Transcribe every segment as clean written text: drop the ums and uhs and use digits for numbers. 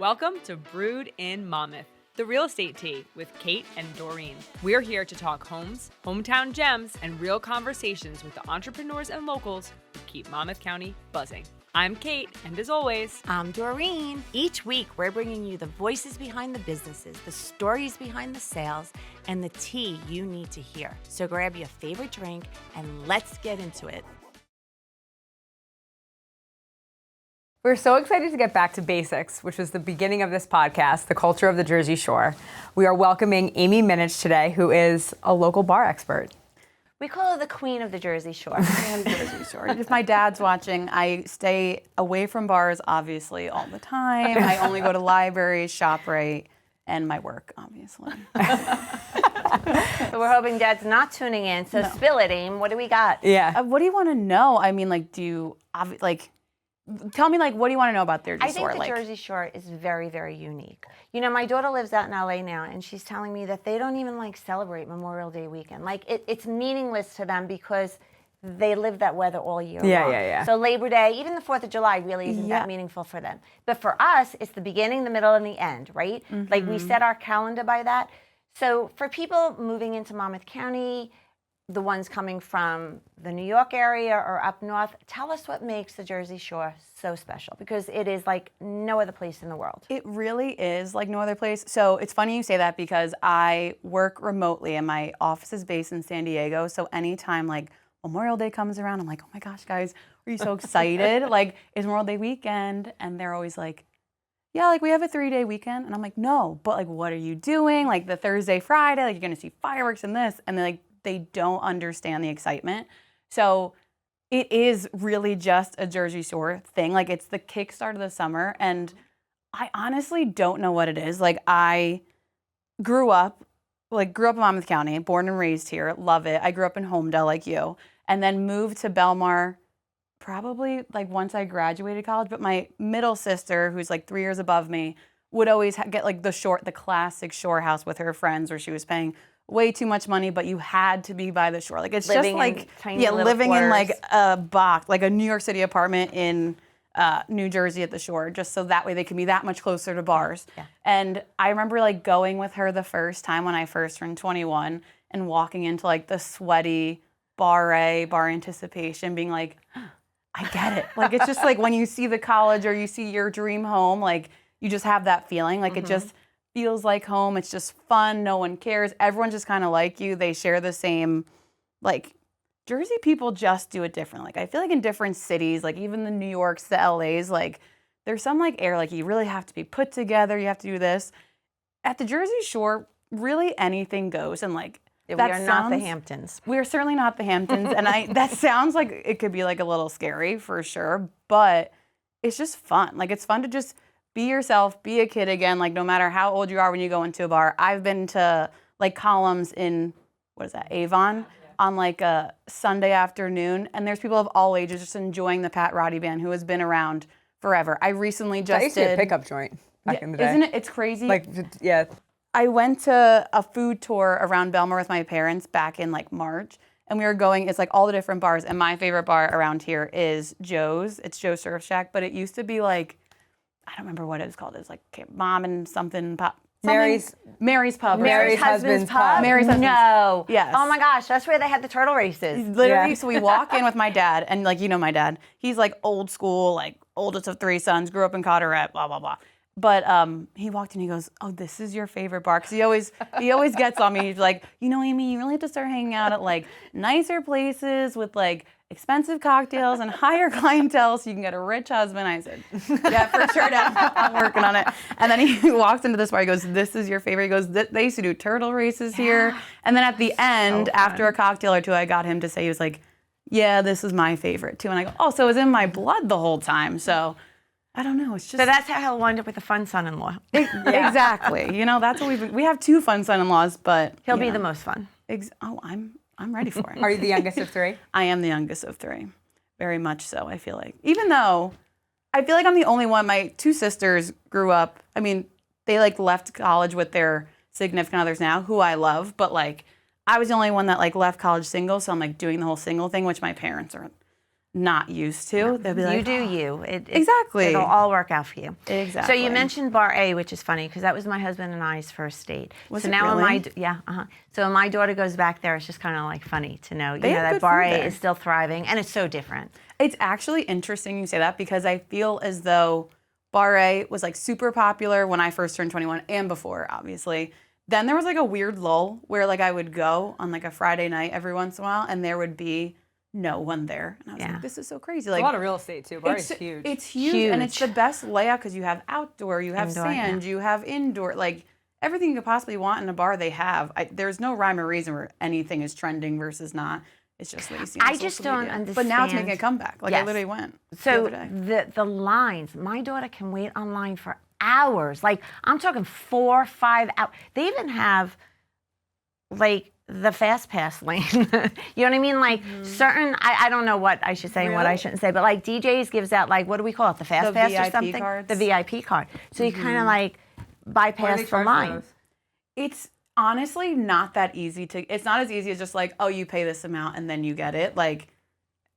Welcome to Brewed in Monmouth, the real estate tea with Kate and Doreen. We're here to talk homes, hometown gems, and real conversations with the entrepreneurs and locals who keep Monmouth County buzzing. I'm Kate, and as always, I'm Doreen. Each week, we're bringing you the voices behind the businesses, the stories behind the sales, and the tea you need to hear. So grab your favorite drink, and let's get into it. we're so excited to get back to basics, which was the beginning of this podcast, the culture of the Jersey Shore. We are welcoming Aimee Mnich today, who is a local bar expert. We call her the queen of the Jersey Shore. And Jersey Shore. If my dad's watching, I stay away from bars, obviously, all the time. I only go to libraries, ShopRite, and my work, obviously. So we're hoping Dad's not tuning in. So spill it, Aim. What do we got? Yeah. What do you want to know? I mean, tell me, what do you want to know about Jersey Shore? I think the Jersey Shore is very, very unique. You know, my daughter lives out in LA now, and she's telling me that they don't even celebrate Memorial Day weekend. It's meaningless to them because they live that weather all year long. Yeah. So Labor Day, even the 4th of July really isn't that meaningful for them. But for us, it's the beginning, the middle, and the end, right? Mm-hmm. We set our calendar by that. So for people moving into Monmouth County, the ones coming from the New York area or up north, tell us what makes the Jersey Shore so special, because it is like no other place in the world. It really is like no other place. So it's funny you say that because I work remotely and my office is based in San Diego. So anytime Memorial Day comes around, I'm like, oh my gosh, guys, are you so excited? It's Memorial Day weekend. And they're always like, yeah, we have a 3-day weekend. And I'm like, no, but what are you doing? The Thursday, Friday, you're going to see fireworks and this. And they don't understand the excitement. So it is really just a Jersey Shore thing. It's the kickstart of the summer. And I honestly don't know what it is. I grew up in Monmouth County, born and raised here, love it. I grew up in Homedale like you, and then moved to Belmar probably once I graduated college. But my middle sister, who's 3 years above me, would always get the classic shore house with her friends where she was paying way too much money, but you had to be by the shore. It's living just living in a box, a New York City apartment in New Jersey at the shore, just so that way they can be that much closer to bars. Yeah. And I remember going with her the first time when I first turned 21 and walking into the sweaty bar anticipation, being I get it. It's just when you see the college or you see your dream home, you just have that feeling. It just feels like home. It's just fun. No one cares. Everyone's just kind of like you. They share the same, Jersey people just do it different. I feel in different cities, even the New Yorks, the LAs, there's some air, you really have to be put together. You have to do this. At the Jersey Shore, really anything goes. And we are not the Hamptons. We're certainly not the Hamptons. And that sounds like it could be a little scary for sure, but it's just fun. It's fun to just be yourself, be a kid again, no matter how old you are when you go into a bar. I've been to columns in, Avon on a Sunday afternoon, and there's people of all ages just enjoying the Pat Roddy Band, who has been around forever. I recently just used to be a pickup joint back in the day. Isn't it? It's crazy. Yeah. I went to a food tour around Belmar with my parents back in March, and we were going, it's all the different bars, and my favorite bar around here is Joe's. It's Joe's Surf Shack, but it used to be I don't remember what it was called. It was Mom and something pop. Mary's Pub. Mary's Husband's Pub? Mary's Husband's. No. Yes. Oh my gosh, that's where they had the turtle races. Literally, Yeah. So we walk in with my dad, and my dad, he's old school, oldest of 3 sons, grew up in Carteret, blah, blah, blah. But he walked in, he goes, oh, this is your favorite bar. Because he always gets on me. He's like, Aimee, you really have to start hanging out at nicer places with expensive cocktails and higher clientele so you can get a rich husband. I said, yeah, for sure, Dad. I'm working on it. And then he walks into this bar. He goes, this is your favorite. He goes, they used to do turtle races here. And then at the end, after a cocktail or two, I got him to say, he was like, yeah, this is my favorite too. And I go, oh, so it was in my blood the whole time. So I don't know. It's just. So that's how he'll wind up with a fun son-in-law. Exactly. That's what we have 2 fun son-in-laws, but He'll be the most fun. I'm ready for it. Are you the youngest of 3? I am the youngest of 3. Very much so, I feel like. Even though I feel I'm the only one. My 2 sisters grew up, they left college with their significant others now, who I love, but I was the only one that left college single, so I'm doing the whole single thing, which my parents are not used to. They'll be like, you do you. Exactly. It'll all work out for you. Exactly. So you mentioned Bar A, which is funny because that was my husband and I's first date. Was so it now really? So when my daughter goes back there, it's just kind of like funny to know, They have that good Bar food A there. is still thriving, and it's so different. It's actually interesting you say that because I feel as though Bar A was like super popular when I first turned 21 and before, obviously. Then there was like a weird lull where like I would go on like a Friday night every once in a while and there would be no one there. And I was like, this is so crazy. Like a lot of real estate too. Bar is huge. It's huge. And it's the best layout because you have outdoor, you have Indoor, sand, you have indoor, like everything you could possibly want in a bar they have. There's no rhyme or reason where anything is trending versus not. It's just what you see on I just social don't media. understand. But now it's making a comeback. Like I Yes. literally went So the other day. the lines, my daughter can wait online for hours. Like I'm talking 4 or 5 hours. They even have like the fast pass lane. You know what I mean? Like certain, I don't know what I should say and what I shouldn't say, but like DJs gives out like, what do we call it? The fast The pass or VIP something? cards? The VIP card. So you kind of like bypass the line. It's honestly not that easy it's not as easy as just like, oh, you pay this amount and then you get it. Like,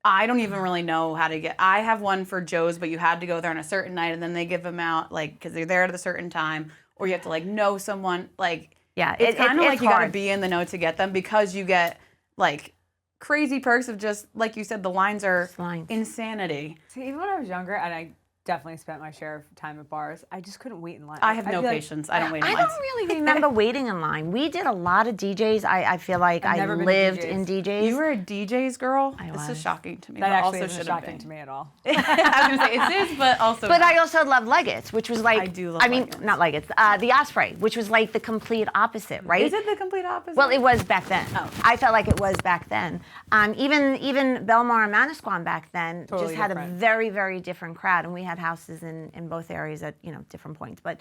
I don't even really know how to I have one for Joe's, but you had to go there on a certain night and then they give them out like, because they're there at a certain time, or you have to like know someone. Like, Yeah, it's kind of like you got to hard. be in the know to get them because you get like crazy perks of just, like you said, the lines are insanity. See, even when I was younger, and I definitely spent my share of time at bars, I just couldn't wait in line. I have I'd no be like, patience. I don't wait in I lines. don't really remember waiting in line. We did a lot of DJs. I feel like I've I never been to lived DJs. in DJs. You were a DJ's girl? I This was. is shocking to me. That but actually also isn't should shocking to me at all. I was going to say, it is, but also But not. I also love Legates, which was like, I do love I mean, Legates. not Legates, the Osprey, which was like the complete opposite, right? Is it the complete opposite? Well, it was back then. Oh. I felt like it was back then. Even Belmar and Manasquan back then Totally just had different. a very, very different crowd, and we had houses in both areas at different points. But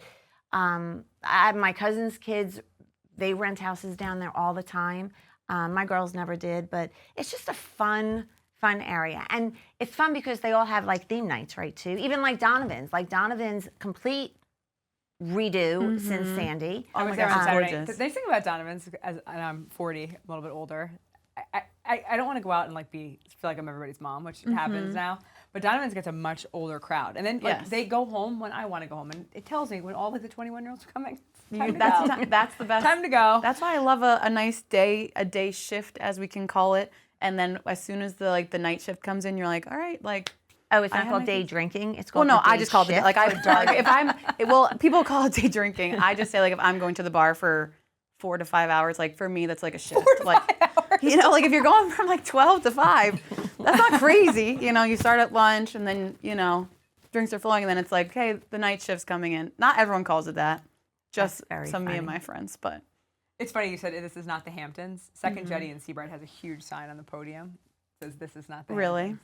my cousin's kids, they rent houses down there all the time. My girls never did, but it's just a fun area, and it's fun because they all have like theme nights, right? Too. Even like Donovan's complete redo since Sandy. I was my there gosh, on it's Saturday. gorgeous. The nice thing about Donovan's, and I'm 40, a little bit older. I don't want to go out and like feel like I'm everybody's mom, which happens now. But Donovan's gets a much older crowd, and then like Yes. they go home when I want to go home, and it tells me when all like the 21-year-olds are coming. That's the best. Time to go. That's why I love a nice day shift, as we can call it. And then as soon as the night shift comes in, you're like, all right, like. Oh, it's not had called my day kids. drinking. It's Well, called. no, the I day just call it shift. if people call it day drinking. I just say like if I'm going to the bar for 4 to 5 hours, like for me that's like a shift. 4 to 5 hours. Like if you're going from like 12 to 5, that's not crazy. You start at lunch and then drinks are flowing and then it's like, okay, the night shift's coming in. Not everyone calls it that. Just That's very some of me and funny. my friends, but. It's funny you said this is not the Hamptons. Second Jetty in Seabright has a huge sign on the podium that says this is not the Really? Hamptons.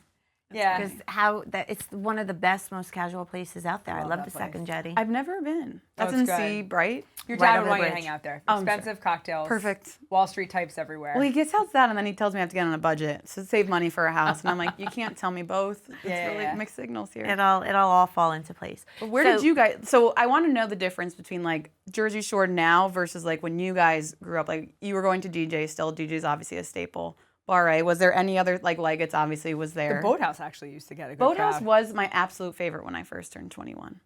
Yeah. Because it's one of the best, most casual places out there. I Love love that the place. Second Jetty. I've never been. That's it's in good. Seabright. Your Right dad over would the want you to bridge. hang out there. Oh, I'm sure. Expensive cocktails. Perfect. Wall Street types everywhere. Well, he gets tells that, and then he tells me I have to get on a budget, so save money for a house. And I'm like, you can't tell me both. It's really mixed signals here. It'll all fall into place. But where did you guys? So I want to know the difference between like Jersey Shore now versus like when you guys grew up. Like you were going to DJ still. DJ's obviously a staple. Bar A. Was there any other like Legates? Obviously was there. the Boathouse actually used to get a good Boathouse crowd. was my absolute favorite when I first turned 21.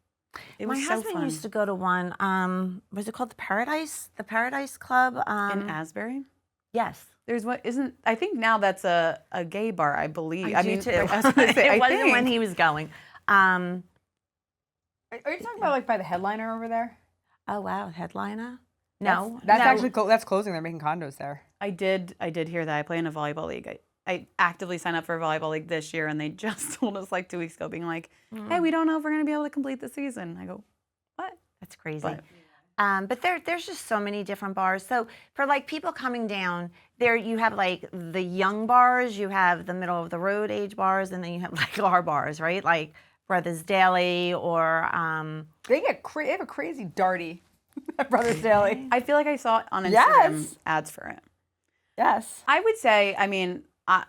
It was My so husband fun. used to go to one. Was it called the Paradise? The Paradise Club. In Asbury. Yes. There's what isn't. I think now that's a gay bar. I believe. I do too. I was gonna say, It I wasn't think. when he was going. Are you talking about like by the headliner over there? Oh wow, headliner. No, That's no. actually that's closing. They're making condos there. I did hear that. I play in a volleyball league. I actively signed up for a volleyball league this year, and they just told us like 2 weeks ago, being like, "Hey, we don't know if we're going to be able to complete the season." I go, "What?" That's crazy. But- But there's just so many different bars. So for like people coming down, there you have like the young bars, you have the middle of the road age bars, and then you have like our bars, right? Like Brothers Daily or They have a crazy darty at Brothers Daily. I feel like I saw it on Instagram Yes. ads for it. Yes. I would say, I mean,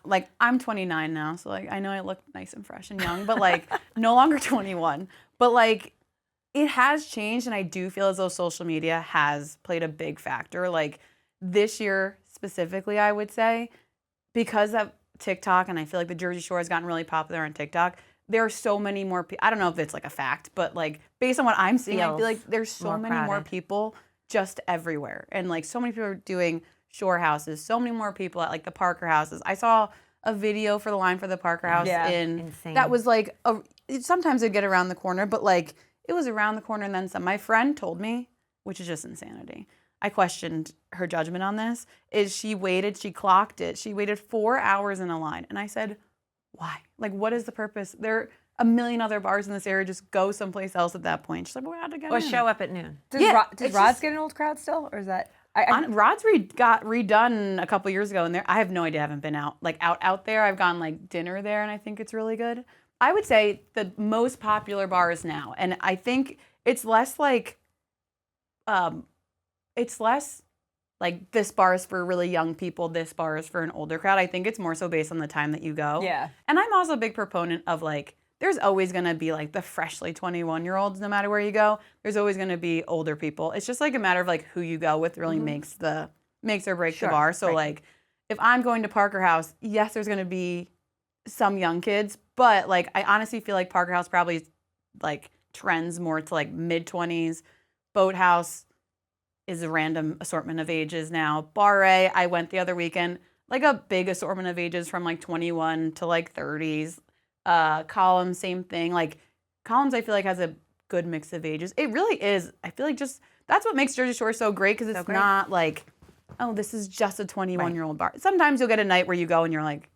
like I'm 29 now, so like I know I look nice and fresh and young, but like no longer 21. But like it has changed, and I do feel as though social media has played a big factor. Like this year specifically, I would say, because of TikTok, and I feel like the Jersey Shore has gotten really popular on TikTok. There are so many more people. I don't know if it's like a fact, but like based on what I'm seeing, I feel like there's so many more people just everywhere. And like so many people are doing shore houses, so many more people at like the Parker houses. I saw a video for the line for the Parker house that was like, sometimes it'd get around the corner, but like it was around the corner and then some. My friend told me, which is just insanity. I questioned her judgment on this, she clocked it. She waited 4 hours in a line. And I said, why? Like, what is the purpose? There are a million other bars in this area. Just go someplace else at that point. She's like, well, we had to get in. Or show up at noon. Does Rod's get an old crowd still? Or is that... Rod's got redone a couple years ago, and I have no idea. I haven't been out there. I've gone like dinner there, and I think it's really good. I would say the most popular bars now, and I think it's less like, this bar is for really young people, this bar is for an older crowd. I think it's more so based on the time that you go. Yeah. And I'm also a big proponent of like, there's always going to be like the freshly 21-year-olds no matter where you go. There's always going to be older people. It's just like a matter of like who you go with really makes or breaks the bar. So like if I'm going to Parker House, yes, there's going to be some young kids, but like I honestly feel like Parker House probably like trends more to like mid-20s. Boathouse is a random assortment of ages now. Bar A, I went the other weekend, like a big assortment of ages from like 21 to like 30s. Columns, same thing. Like Columns, I feel like has a good mix of ages. It really is. I feel like just that's what makes Jersey Shore so great because it's not like, oh, this is just a 21-year-old bar. Sometimes you'll get a night where you go and you're like,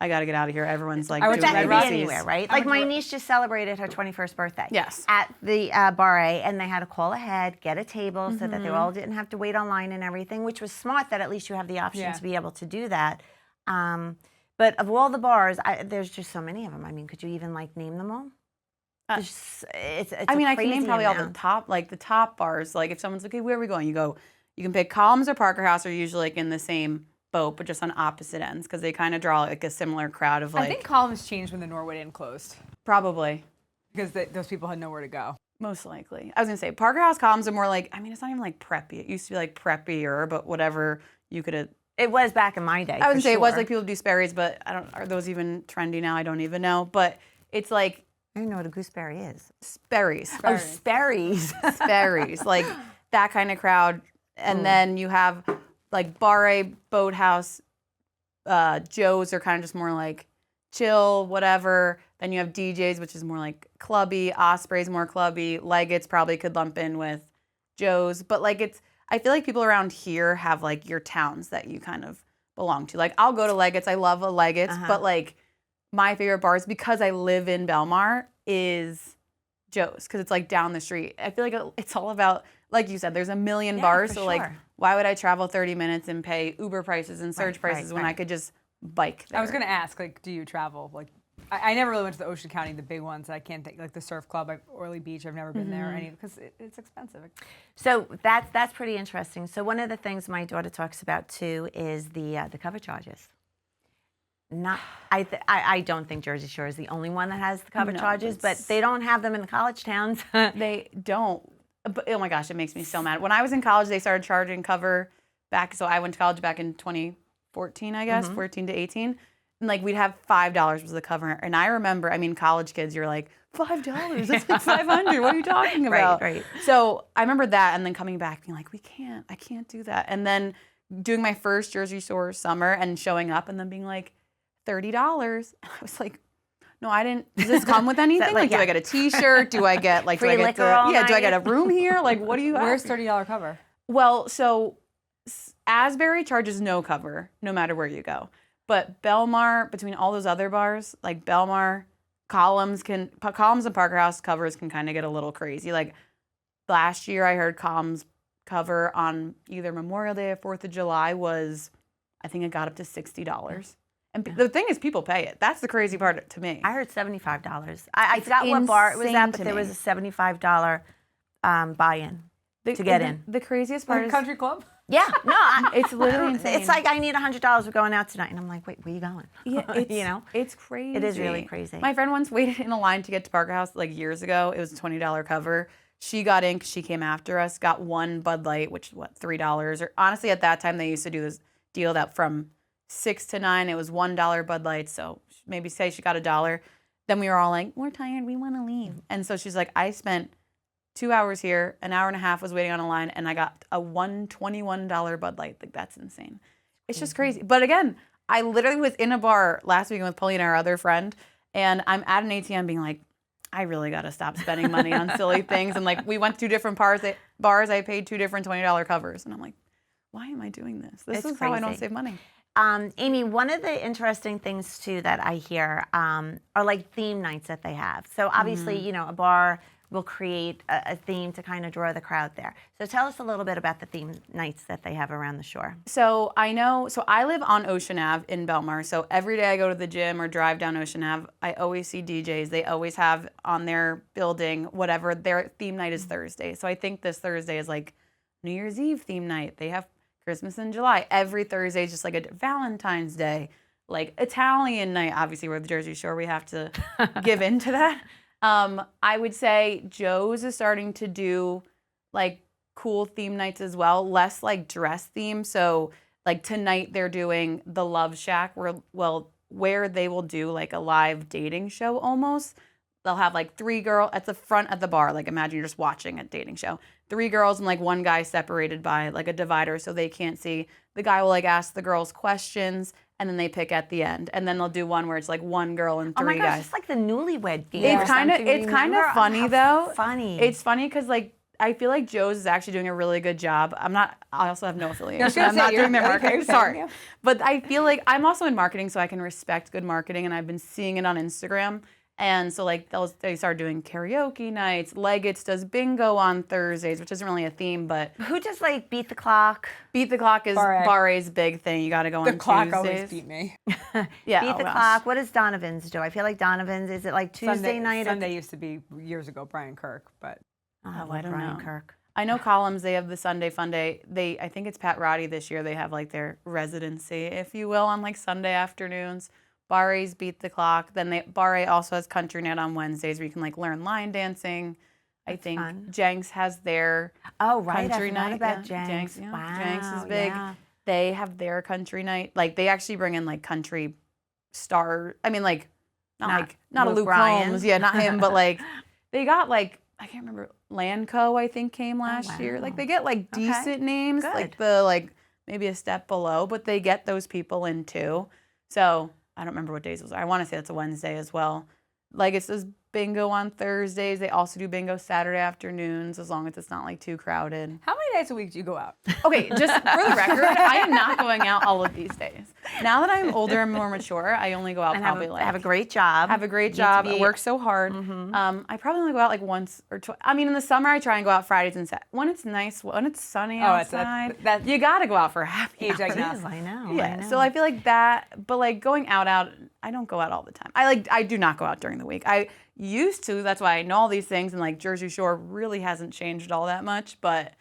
I got to get out of here. Everyone's like, doing that could be anywhere, right? Like my niece just celebrated her 21st birthday. Yes. At the Bar A, and they had to call ahead, get a table so that they all didn't have to wait online and everything, which was smart that at least you have the option to be able to do that. But of all the bars, there's just so many of them. I mean, could you even like name them all? I can name probably all the top bars. Like if someone's like, okay, where are we going? You can pick Columns or Parker House are usually like in the same boat, but just on opposite ends because they kind of draw like a similar crowd of like. I think Columns changed when the Norwood Inn closed. Probably. Because those people had nowhere to go. Most likely. I was going to say, Parker House Columns are more like, I mean, it's not even like preppy. It used to be like preppier, but whatever you could have. It was back in my day. I would say it was like people do Sperry's, but are those even trendy now? I don't even know. But it's like. I don't know what a gooseberry is. Sperry's. Oh, Sperry's. Sperry's. Like that kind of crowd. And then you have like Bar A, Boathouse, Joe's are kind of just more like chill, whatever. Then you have DJ's, which is more like clubby. Osprey's more clubby. Leggett's probably could lump in with Joe's. But like I feel like people around here have like your towns that you kind of belong to. Like I'll go to Leggett's. I love a Leggett's. But like my favorite bars, because I live in Belmar, is Joe's. Because it's like down the street. I feel like it's all about, like you said, there's a million bars. So like, why would I travel 30 minutes and pay Uber prices and surge prices when I could just bike there? I was going to ask, like, do you travel? Like, I never really went to the Ocean County, the big ones. I can't think, like the Surf Club, Orly Beach. I've never been there because it's expensive. So that's pretty interesting. So one of the things my daughter talks about too is the cover charges. I don't think Jersey Shore is the only one that has the cover charges, but they don't have them in the college towns. They don't. But, oh my gosh, it makes me so mad. When I was in college, they started charging cover back. So I went to college back in 2014, I guess, 14 to 18. And like we'd have $5 was the cover. And I remember, I mean, college kids, you're like, $5? That's like $500. What are you talking about? Right. So I remember that and then coming back being like, I can't do that. And then doing my first Jersey Shore summer and showing up and then being like, $30. I was like, no, I didn't. Does this come with anything? Do I get a T-shirt? Do I get like free liquor all night? Do I get a room here? Like, what do you have? Where's $30 cover? Well, so Asbury charges no cover, no matter where you go. But Belmar, between all those other bars, like Belmar, Columns and Parker House covers can kind of get a little crazy. Like last year, I heard Columns cover on either Memorial Day or 4th of July was, I think it got up to $60. And the thing is, people pay it. That's the crazy part to me. I heard $75. I forgot what bar it was at, but there was a $75 buy-in to get in. The craziest part is country club. Yeah, no, it's literally insane. It's like I need $100. We're going out tonight, and I'm like, wait, where are you going? Yeah, it's crazy. It is really crazy. My friend once waited in a line to get to Parker House like years ago. It was a $20 cover. She got in because she came after us. Got one Bud Light, which is $3? Or honestly, at that time they used to do this deal that from 6 to 9, it was $1 Bud Light. So maybe say she got $1. Then we were all like, we're tired, we want to leave. And so she's like, I spent 2 hours here, an hour and a half was waiting on a line, and I got a $121 Bud Light. Like, that's insane. It's just crazy. But again, I literally was in a bar last weekend with Paulina, our other friend, and I'm at an ATM being like, I really got to stop spending money on silly things. And like, we went to 2 different bars. I paid 2 different $20 covers. And I'm like, why am I doing this? This is how I don't save money. Aimee, one of the interesting things too that I hear are like theme nights that they have. So obviously, you know, a bar will create a theme to kind of draw the crowd there. So tell us a little bit about the theme nights that they have around the shore. So I live on Ocean Ave in Belmar. So every day I go to the gym or drive down Ocean Ave, I always see DJs. They always have on their building, whatever, their theme night is Thursday. So I think this Thursday is like New Year's Eve theme night. They have Christmas in July. Every Thursday is just like a Valentine's Day, like Italian night. Obviously, we're the Jersey Shore. We have to give into that. I would say Joe's is starting to do like cool theme nights as well, less like dress theme. So like tonight they're doing the Love Shack where they will do like a live dating show almost. They'll have like 3 girls at the front of the bar. Like imagine you're just watching a dating show. 3 girls and like 1 guy separated by like a divider so they can't see. The guy will like ask the girls questions and then they pick at the end. And then they'll do one where it's like 1 girl and 3 Oh my gosh, guys. it's like the newlywed theme. It's kind of funny though. Funny. It's funny because like I feel like Joe's is actually doing a really good job. I also have no affiliation. No, I'm not doing their marketing. okay, Sorry. yeah. But I feel like I'm also in marketing, so I can respect good marketing, and I've been seeing it on Instagram. And so like they started doing karaoke nights. Leggett's does bingo on Thursdays, which isn't really a theme, but Who just like beat the clock? Beat the Clock is Bar A. Bar A's big thing. You got to go on The clock Tuesdays. always beat me. Yeah, Beat oh the gosh. clock. What does Donovan's do? I feel like Donovan's, is it like Tuesday night? Sunday used to be years ago Brian Kirk, but Oh, I don't Brian know. Kirk. I know Columns, they have the Sunday Fun Day. I think it's Pat Roddy this year. They have like their residency, if you will, on like Sunday afternoons. Bar A's Beat the Clock. Then Bar A also has Country Night on Wednesdays where you can like learn line dancing. I think fun. Jenks has their Oh, right. country I forgot night. about Yeah, Jenks. yeah. Wow. Jenks is big. Yeah. They have their country night. Like they actually bring in like country star. I mean like not a Luke Luke Bryan. Combs. Yeah, not him, but like they got like I can't remember. Landco, I think, came last year. Like they get like decent names, like maybe a step below, but they get those people in too. So I don't remember what days it was. I want to say it's a Wednesday as well. Like it says bingo on Thursdays. They also do bingo Saturday afternoons as long as it's not like too crowded. how many nights a week do you go out? Okay, just for the record, I am not going out all of these days. Now that I'm older and more mature, I only go out And probably have a great job. have a great Need to job. be- I work so hard. I probably only go out like once or twice. I mean, in the summer, I try and go out Fridays and Saturdays. When it's nice, when it's sunny outside, that's you got to go out for a happy age hour. agnostic. I know. Yeah, I know. so I feel like that, but like going out, I don't go out all the time. I do not go out during the week. I used to, that's why I know all these things, and like Jersey Shore really hasn't changed all that much, but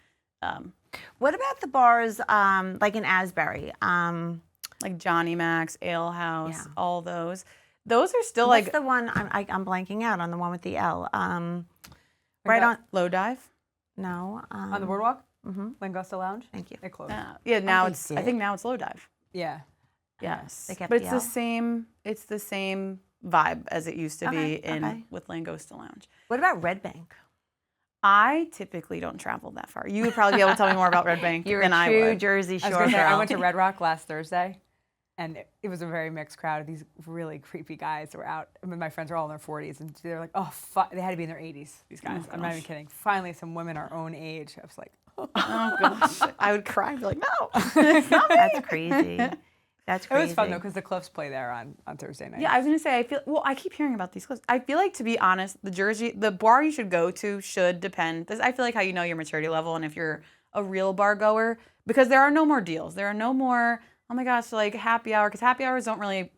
What about the bars like in Asbury? like Johnny Mac's, Ale House, Yeah. all those. Those are still What's like the one? I'm blanking out on the one with the L. Right on. Low Dive. No. On the boardwalk? Mm-hmm. Langosta Lounge? Thank you. They closed. Yeah, now they it's. did. I think now it's Low Dive. Yeah. Yes, They kept but it's the the L? same. It's the same vibe as it used to be in okay. with Langosta Lounge. What about Red Bank? I typically don't travel that far. You would probably be able to tell me more about Red Bank You're than a I true would. Jersey I Shore was gonna say, I girl. went to Red Rock last Thursday, and it was a very mixed crowd of these really creepy guys that were out. I mean, my friends are all in their 40s, and they're like, oh, they had to be in their 80s, these guys. I'm not even kidding. Finally, some women our own age. I was like, Oh gosh, I would cry and be like, no, it's not me. That's crazy. That's it crazy. was fun, though, because the Cliffs play there on Thursday night. Yeah, I was gonna say I keep hearing about these clips. I feel like, to be honest, the bar you should go to should depend. I feel like how you know your maturity level and if you're a real bar goer, because there are no more deals. There are no more, oh my gosh, like happy hour, because happy hours don't really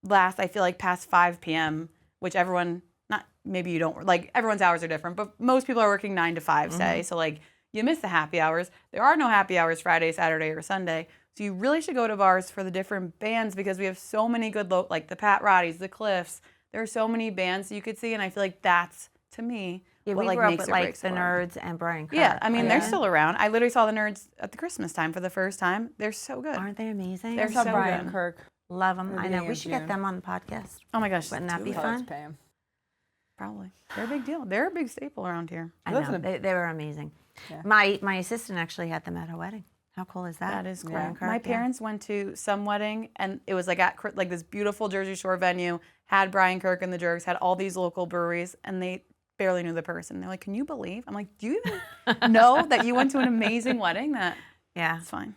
last, I feel like, past 5 p.m., which maybe you don't, like everyone's hours are different, but most people are working 9 to 5, say. So like you miss the happy hours. There are no happy hours Friday, Saturday, or Sunday. So you really should go to bars for the different bands because we have so many good, like the Pat Roddies, the Cliffs. There are so many bands you could see, and I feel like that's, to me, Yeah, what we like grew up makes with or like breaks the it for 'em. Nerds and Brian Kirk. Yeah, I mean, they're right? still around. I literally saw the Nerds at the Christmas time for the first time. They're so good. Aren't they amazing? They're I saw so Brian good. Kirk. Love them. the I know. beginning We of should get June. them on the podcast. Oh my gosh, Wouldn't that do be it. I'll have fun? to pay him. Probably. They're a big deal. They're a big staple around here. I lives know. in a- They were amazing. Yeah. My assistant actually had them at her wedding. How cool is that? That is cool. Brian Kirk, My yeah. parents went to some wedding, and it was like at like this beautiful Jersey Shore venue, had Brian Kirk and the Jerks, had all these local breweries, and they barely knew the person. They're like, "Can you believe?" I'm like, "Do you even know that you went to an amazing wedding?" Yeah. It's fine.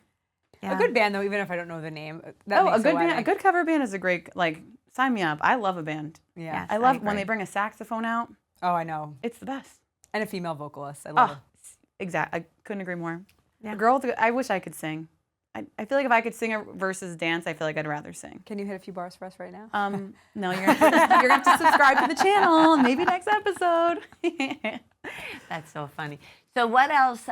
Yeah. A good band though, even if I don't know the name. That Oh, makes a good band, wedding. a good cover band is a great like. Sign me up. I love a band. Yeah. Yes. I love when agree. they bring a saxophone out. Oh, I know. It's the best. And a female vocalist. I love her. Exactly. I couldn't agree more. Yeah. A girl. I wish I could sing. I feel like if I could sing versus dance, I feel like I'd rather sing. Can you hit a few bars for us right now? No, you're gonna have to subscribe to the channel. Maybe next episode. That's so funny. So what else?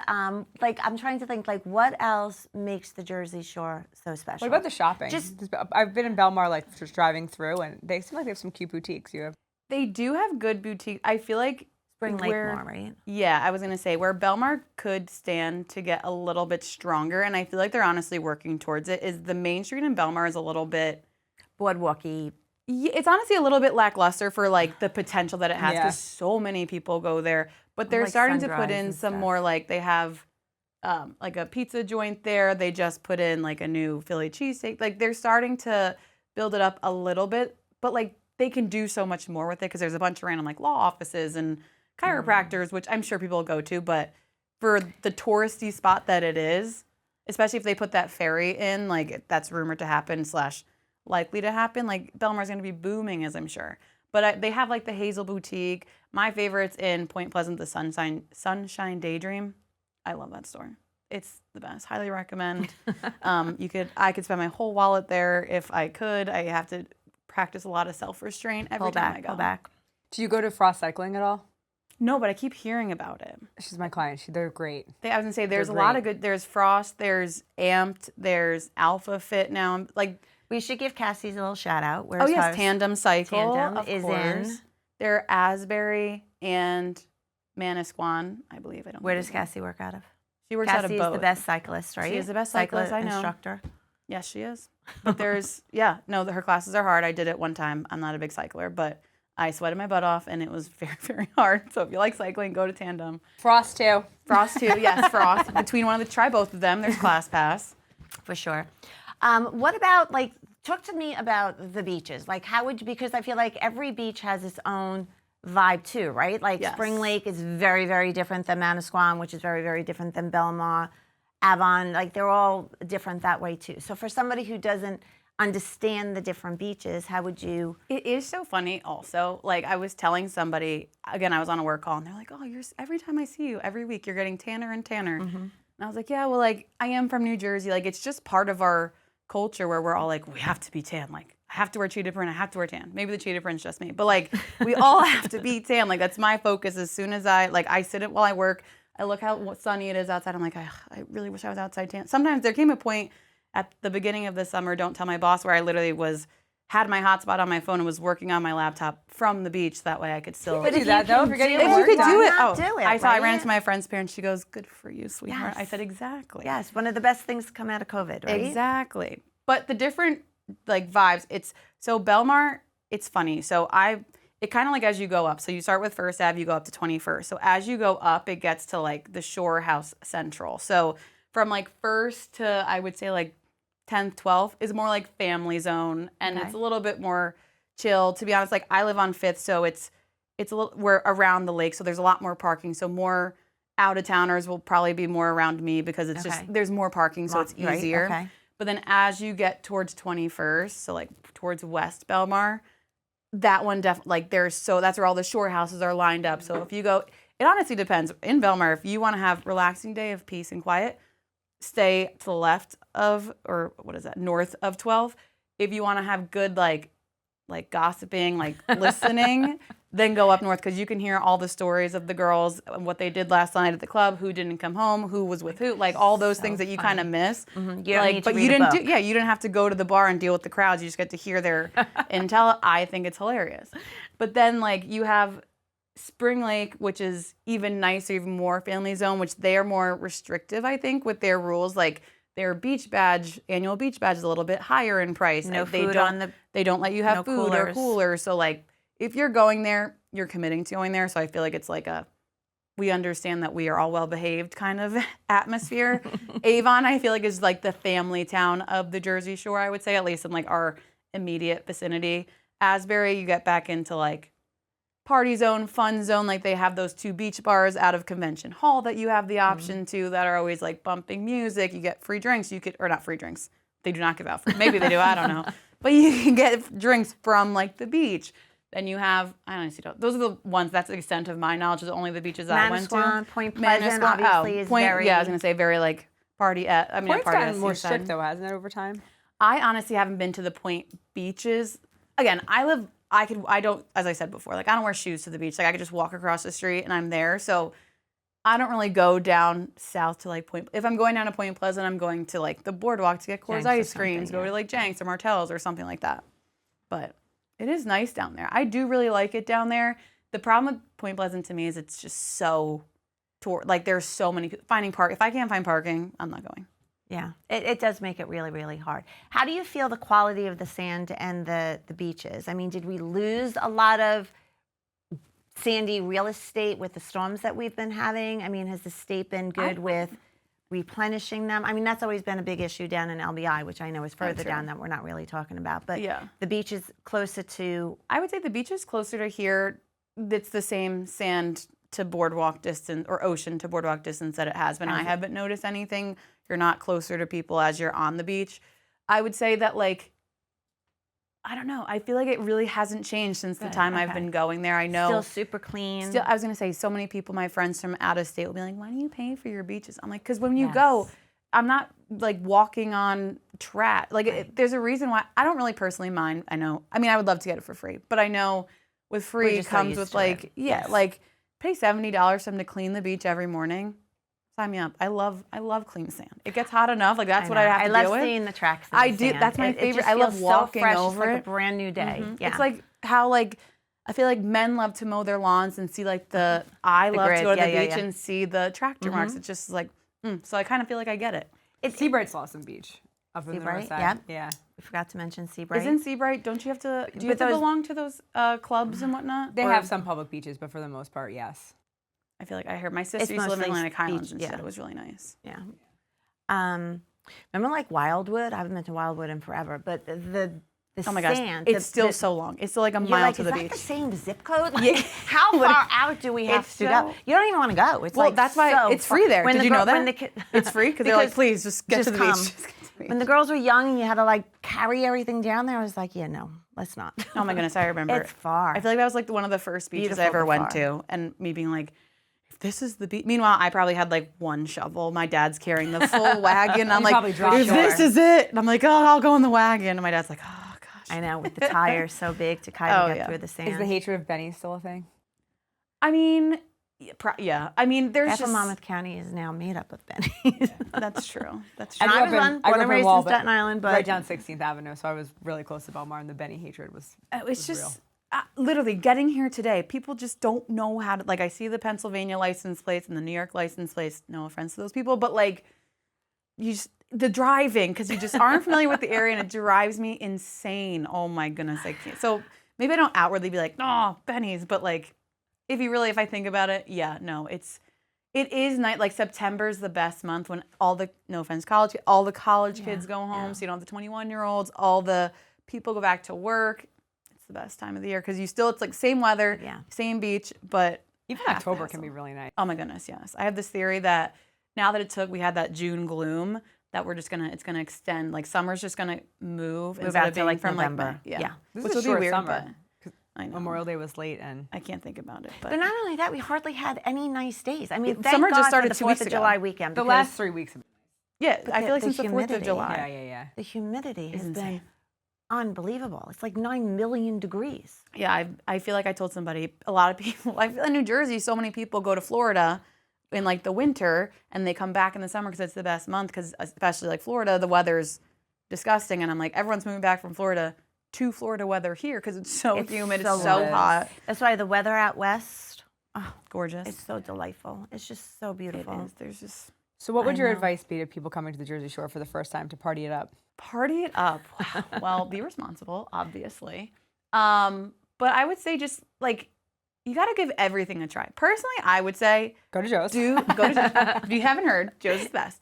Like I'm trying to think. Like what else makes the Jersey Shore so special? What about the shopping? Just- I've been in Belmar, like just driving through, and they seem like they have some cute boutiques. You have They do have good boutiques. I feel like Spring Lake where- more, right? Yeah, I was gonna say where Belmar could stand to get a little bit stronger, and I feel like they're honestly working towards it. Is the main street in Belmar is a little bit. Boardwalky. Yeah, it's honestly a little bit lackluster for like the potential that it has Yeah. because so many people go there. But they're like starting to Sunrise put in and some stuff. more like they have like a pizza joint there. They just put in like a new Philly cheesesteak. Like they're starting to build it up a little bit, but like they can do so much more with it because there's a bunch of random like law offices and chiropractors, which I'm sure people will go to. But for the touristy spot that it is, especially if they put that ferry in, like that's rumored to happen / likely to happen, like Belmar's going to be booming, as I'm sure. But they have like the Hazel Boutique. My favorite's in Point Pleasant, the Sunshine Daydream. I love that store. It's the best. Highly recommend. I could spend my whole wallet there if I could. I have to practice a lot of self-restraint every time I go. Pull back. Do you go to Frost Cycling at all? No, but I keep hearing about it. She's my client. They're great. I was gonna say there's a They're lot of great. good. There's Frost. There's Amped. There's Alpha Fit now. Like We should give Cassie's a little shout out. Where's oh yes, hers? Tandem Cycle. Tandem of is course. in. They're Asbury and Manasquan, I believe. I don't. Where know does Cassie work out of? She works out of Cassie's both. the best cyclist, right? She is the best cyclist, I know. Instructor. Yes, she is. But there's her classes are hard. I did it one time. I'm not a big cycler, but I sweated my butt off and it was very, very hard. So if you like cycling, go to Tandem. Frost too. Frost too, yes, Frost. Try both of them. There's Class Pass. For sure. What about talk to me about the beaches. Like how would you, because I feel like every beach has its own vibe too, right? Like Yes. Spring Lake is very, very different than Manasquan, which is very, very different than Belmar, Avon. Like they're all different that way too. So for somebody who doesn't understand the different beaches, how would you? It is so funny also. Like I was telling somebody, again, I was on a work call and they're like, oh, every time I see you, every week you're getting tanner and tanner. And I was like, yeah, well, like I am from New Jersey. Like it's just part of our culture where we're all like, we have to be tan. Like I have to wear cheetah print. I have to wear tan. Maybe the cheetah print's just me, but like we all have to be tan. Like that's my focus. As soon as I sit it while I work, I look how sunny it is outside. I'm like, I really wish I was outside tan. Sometimes there came a point at the beginning of the summer, don't tell my boss, where I literally had my hotspot on my phone and was working on my laptop from the beach. That way I could still. But do that though. If you're getting do If work you could done. do it, Not do it, I ran right? into my friend's parents. She goes, "Good for you, sweetheart." I Yes. said, "Exactly." Yes, one of the best things to come out of COVID, right? Exactly. But the different like vibes. So Belmar. It's funny. So it kind of like as you go up. So you start with First Ave, you go up to 21st. So as you go up, it gets to like the Shore House Central. So from like First to I would say like 10th, 12th is more like family zone, and Okay. it's a little bit more chill. To be honest, like I live on 5th, so it's a little we're around the lake, so there's a lot more parking. So more out of towners will probably be more around me because it's just Okay. there's more parking, so it's Right, easier. okay. But then as you get towards 21st, so like towards West Belmar, that one definitely like that's where all the shore houses are lined up. So if you go, it honestly depends. In Belmar, if you want to have relaxing day of peace and quiet, stay to the left of, or what is that, north of 12. If you want to have good like gossiping, like listening, then go up north because you can hear all the stories of the girls, what they did last night at the club, who didn't come home, who was with who, like all those things that you kind of miss. You don't Like, need to but read you a didn't book. you didn't have to go to the bar and deal with the crowds. You just get to hear their intel. I think it's hilarious. But then like you have Spring Lake, which is even nicer, even more family zone, which they are more restrictive, I think, with their rules. Like their annual beach badge is a little bit higher in price. No they food don't, on the. They don't let you have no food or coolers. coolers. So like, if you're going there, you're committing to going there. So I feel like it's like we understand that we are all well behaved kind of atmosphere. Avon, I feel like, is like the family town of the Jersey Shore. I would say, at least in like our immediate vicinity. Asbury, you get back into like party zone, fun zone. Like they have those 2 beach bars out of Convention Hall that you have the option to that are always like bumping music. You get free drinks. Or not free drinks. They do not give out free. Maybe they do. I don't know. But you can get drinks from like the beach. Then you have, I honestly don't. Those are the ones. That's the extent of my knowledge. Is only the beaches I went to. Manasquan, Point Pleasant, obviously is very. Yeah, I was gonna say very like party at. I mean, Point's party gotten at more seaside. strict though, hasn't it, over time? I honestly haven't been to the Point beaches. Again, I don't, as I said before, like I don't wear shoes to the beach. Like I could just walk across the street and I'm there. So I don't really go down south to like Point. If I'm going down to Point Pleasant, I'm going to like the boardwalk to get Coors Jenks or ice creams, something, go to like Jenks or Martell's or something like that. But it is nice down there. I do really like it down there. The problem with Point Pleasant to me is it's just so, like there's so many, finding park. If I can't find parking, I'm not going. Yeah, it does make it really, really hard. How do you feel the quality of the sand and the beaches? I mean, did we lose a lot of sandy real estate with the storms that we've been having? I mean, has the state been good with replenishing them? I mean, that's always been a big issue down in LBI, which I know is further down that we're not really talking about. But yeah, the beach is closer to. I would say the beach is closer to here. It's the same sand to boardwalk distance or ocean to boardwalk distance that it has been. I haven't noticed anything. You're not closer to people as you're on the beach. I would say that, like, I don't know. I feel like it really hasn't changed since the time I've been going there. I know. Still super clean. Still, I was going to say, so many people, my friends from out of state will be like, why do you pay for your beaches? I'm like, because when you go, I'm not, like, walking on trash. Like, there's a reason why. I don't really personally mind. I know. I mean, I would love to get it for free. But I know with free comes with, like, like, pay $70 for them to clean the beach every morning. Sign me up. I love clean sand. It gets hot enough. Like that's what I have to deal with. I love seeing the tracks. I do. That's my favorite. I love walking over it. It's like a brand new day. Yeah. It's like how like I feel like men love to mow their lawns and see like the. I love to go to the beach and see the tractor marks. It's just like so. I kind of feel like I get it. It's Seabright's Lawson Beach up in the north side. Yeah. We forgot to mention Seabright. Isn't Seabright? Don't you have to? Do you have to belong to those clubs and whatnot? They have some public beaches, but for the most part, yes. I feel like I heard my sister used to live in Atlantic Highlands and said it was really nice. Yeah. Remember like Wildwood? I haven't been to Wildwood in forever, but the oh my gosh, sand. it's still so long. It's still like a mile to the beach. Is that the same zip code? Like, how far out do we have to go? You don't even want to go. It's like that's why it's free there. Did you know that? It's free because they're like, please just get to the beach. When the girls were young and you had to like carry everything down there, I was like, yeah, no, let's not. Oh my goodness, I remember. It's far. I feel like that was like one of the first beaches I ever went to, and me being like, this is the beach. Meanwhile, I probably had like one shovel. My dad's carrying the full wagon. I'm like, this is it. And I'm like, oh, I'll go in the wagon. And my dad's like, oh gosh. I know, with the tires so big to kind of get through the sand. Is the hatred of Benny still a thing? I mean, yeah. I mean, there's half just... of Monmouth County is now made up of Bennies. That's true. That's true. And I was born and raised in Staten Island, but right down 16th Avenue, so I was really close to Belmar, and the Benny hatred was it's just real. Literally getting here today, people just don't know how to, like, I see the Pennsylvania license plates and the New York license plates, no offense to those people, but like, the driving, because you just aren't familiar with the area, and it drives me insane. Oh my goodness, I can't. So maybe I don't outwardly be like, no, Benny's, but like, if I think about it, yeah, no, it is night. Like September's the best month when all the, no offense, all the college kids go home, so you don't have the 21-year-olds, all the people go back to work. It's the best time of the year because it's like same weather, same beach, but even October can be really nice. Oh my goodness, yes. I have this theory that now that we had that June gloom, that it's gonna extend. Like summer's just gonna move out to like from November. This which is will a short be weird, summer. I know. Memorial Day was late, and I can't think about it. But not only that, we hardly had any nice days. I mean, summer just started for the 2 weeks 4th of ago. July weekend. The last 3 weeks. Yeah, I feel like since the 4th of humidity. July. Yeah. The humidity has been unbelievable. It's like 9 million degrees. Yeah, I feel like I told somebody, a lot of people, I feel in New Jersey, so many people go to Florida in like the winter and they come back in the summer because it's the best month because especially like Florida, the weather's disgusting. And I'm like, everyone's moving back from Florida to Florida weather here because it's so humid, it's so hot. That's why the weather out west Gorgeous. It's so delightful. It's just so beautiful. It is. There's just So what would I your know. advice be to people coming to the Jersey Shore for the first time to party it up? Party it up. Well, be responsible, obviously. But I would say just like you got to give everything a try. Personally, I would say Go to Joe's. go to Joe's. If you haven't heard, Joe's is the best.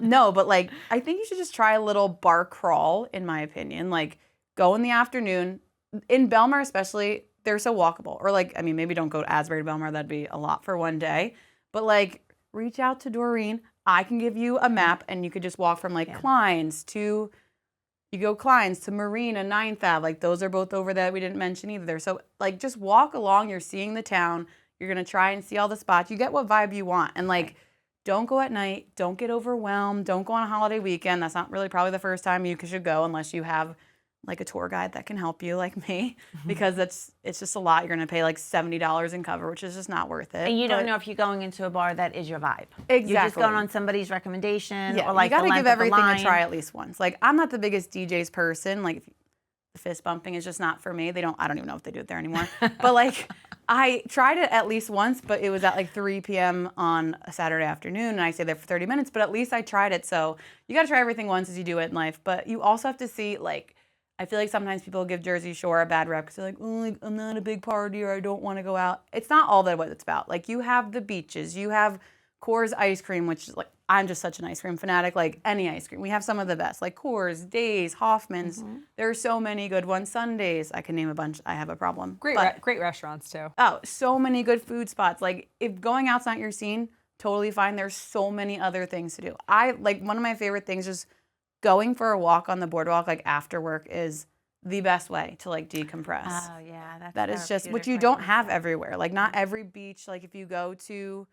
No, but like I think you should just try a little bar crawl, in my opinion. Like go in the afternoon. In Belmar especially, they're so walkable. Or like, I mean, maybe don't go to Asbury to Belmar. That'd be a lot for one day. But like reach out to Doreen. I can give you a map and you could just walk from like Klein's to, you go Klein's to Marina, 9th Ave. Like those are both over that we didn't mention either. So like just walk along. You're seeing the town. You're going to try and see all the spots. You get what vibe you want. And like, don't go at night. Don't get overwhelmed. Don't go on a holiday weekend. That's not really probably the first time you should go unless you have like a tour guide that can help you like me because it's just a lot. You're going to pay like $70 in cover, which is just not worth it. And you don't know if you're going into a bar that is your vibe. Exactly. You're just going on somebody's recommendation. Yeah, or like you got the to length give of the everything a line. try at least once. Like I'm not the biggest DJ's person. Like the fist bumping is just not for me. I don't even know if they do it there anymore. But like I tried it at least once, but it was at like 3 p.m. on a Saturday afternoon and I stayed there for 30 minutes, but at least I tried it. So you got to try everything once as you do it in life, but you also have to see like I feel like sometimes people give Jersey Shore a bad rep because they're like, oh, like, I'm not a big partier. I don't want to go out. It's not all that what it's about. Like you have the beaches, you have Coors ice cream, which is like I'm just such an ice cream fanatic. Like any ice cream, we have some of the best, like Coors, Days, Hoffman's. There are so many good ones. Sundays, I can name a bunch. I have a problem. Great restaurants too. Oh, so many good food spots. Like if going out's not your scene, totally fine. There's so many other things to do. I like one of my favorite things is going for a walk on the boardwalk like after work is the best way to like decompress. Oh yeah, that is just what you don't have everywhere. Like not every beach. Like if you go to,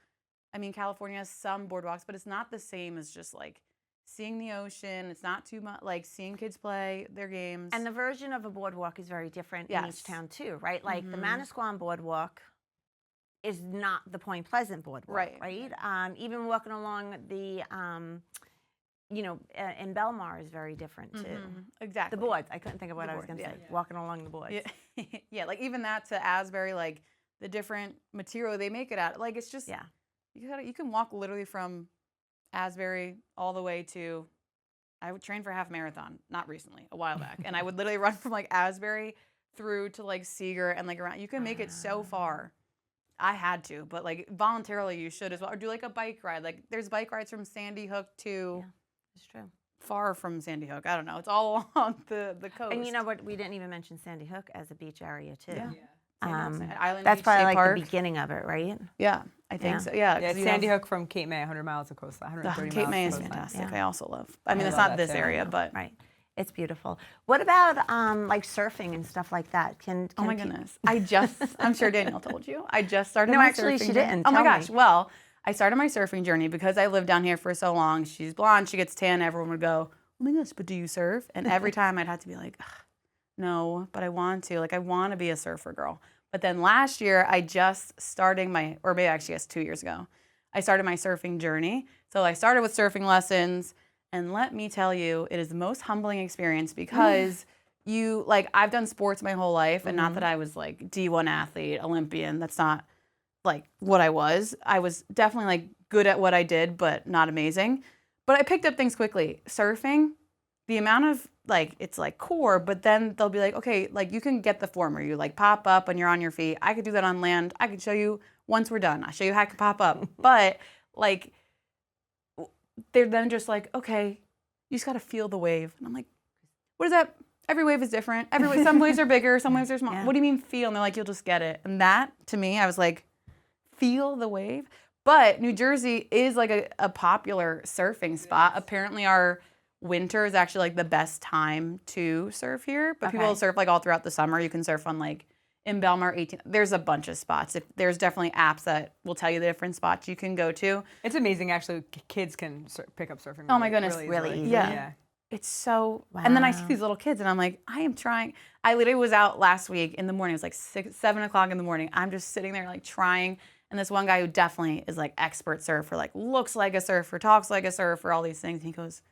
I mean, California has some boardwalks, but it's not the same as just like seeing the ocean. It's not too much like seeing kids play their games. And the version of a boardwalk is very different in each town too, right? Like the Manasquan boardwalk is not the Point Pleasant boardwalk, right? Even walking along the in Belmar is very different too. Exactly. The boards. I couldn't think of what I was going to say. Walking along the boards. Yeah. Yeah, like even that to Asbury, like the different material they make it out. Like it's just you can walk literally from Asbury all the way to. I would train for a half marathon, not recently, a while back, and I would literally run from like Asbury through to like Seeger and like around. You can make it so far. I had to, but like voluntarily you should as well. Or do like a bike ride. Like there's bike rides from Sandy Hook to. It's true. Far from Sandy Hook. I don't know. It's all along the coast. And you know what? We didn't even mention Sandy Hook as a beach area too. Yeah. Island That's Beach probably State like Park. the The beginning of it, right? Yeah, I think so. Yeah, It's Sandy Hook from Cape May, 100 miles of coastline, 130 Cape miles May of is coastline. fantastic. I also love. I mean, it's love not that this too. area, but Right. It's beautiful. What about like surfing and stuff like that? Oh my goodness. I'm sure Danielle told you. I just started No, my actually, surfing she journey. didn't. Oh my Tell me. gosh. Well, I started my surfing journey because I lived down here for so long. She's blonde. She gets tan. Everyone would go, oh my gosh, but do you surf? And every time I'd have to be like, no, but I want to. Like, I want to be a surfer girl. But then last year, I just started or maybe actually, I guess 2 years ago, I started my surfing journey. So I started with surfing lessons. And let me tell you, it is the most humbling experience because I've done sports my whole life. And not that I was like D1 athlete, Olympian. That's not like what I was. I was definitely like good at what I did, but not amazing. But I picked up things quickly. Surfing, the amount of it's like core, but then they'll be like, okay, like you can get the form where you like pop up and you're on your feet. I could do that on land. I could show you once we're done. I'll show you how I could pop up. But like, they're then just like, okay, you just got to feel the wave. And I'm like, what is that? Every wave is different. Some waves are bigger, some waves are small. What do you mean feel? And they're like, you'll just get it. And that, to me, I was like, feel the wave? But New Jersey is like a popular surfing spot. Apparently our winter is actually like the best time to surf here. But people surf like all throughout the summer. You can surf on like in Belmar 18. There's a bunch of spots. There's definitely apps that will tell you the different spots you can go to. It's amazing actually. Kids can pick up surfing. Oh my goodness. Really easy. Yeah. It's so, and then I see these little kids and I'm like, I am trying. I literally was out last week in the morning. It was like 7 o'clock in the morning. I'm just sitting there like trying. And this one guy who definitely is like expert surfer, like looks like a surfer, talks like a surfer, all these things. And he goes,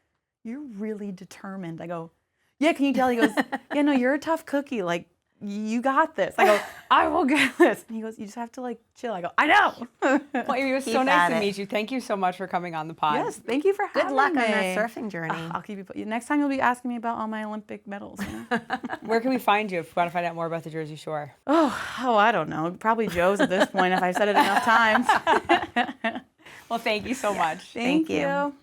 you're really determined. I go, yeah, can you tell? He goes, yeah, no, you're a tough cookie. Like you got this. I go, I will get this. And he goes, you just have to like chill. I go, I know. Well, it was so nice to meet you. Thank you so much for coming on the pod. Yes, thank you for having me. Good luck on that surfing journey. I'll keep you. Next time you'll be asking me about all my Olympic medals. You know? Where can we find you if we want to find out more about the Jersey Shore? Oh, I don't know. Probably Joe's at this point if I've said it enough times. Well, thank you so much. Thank you.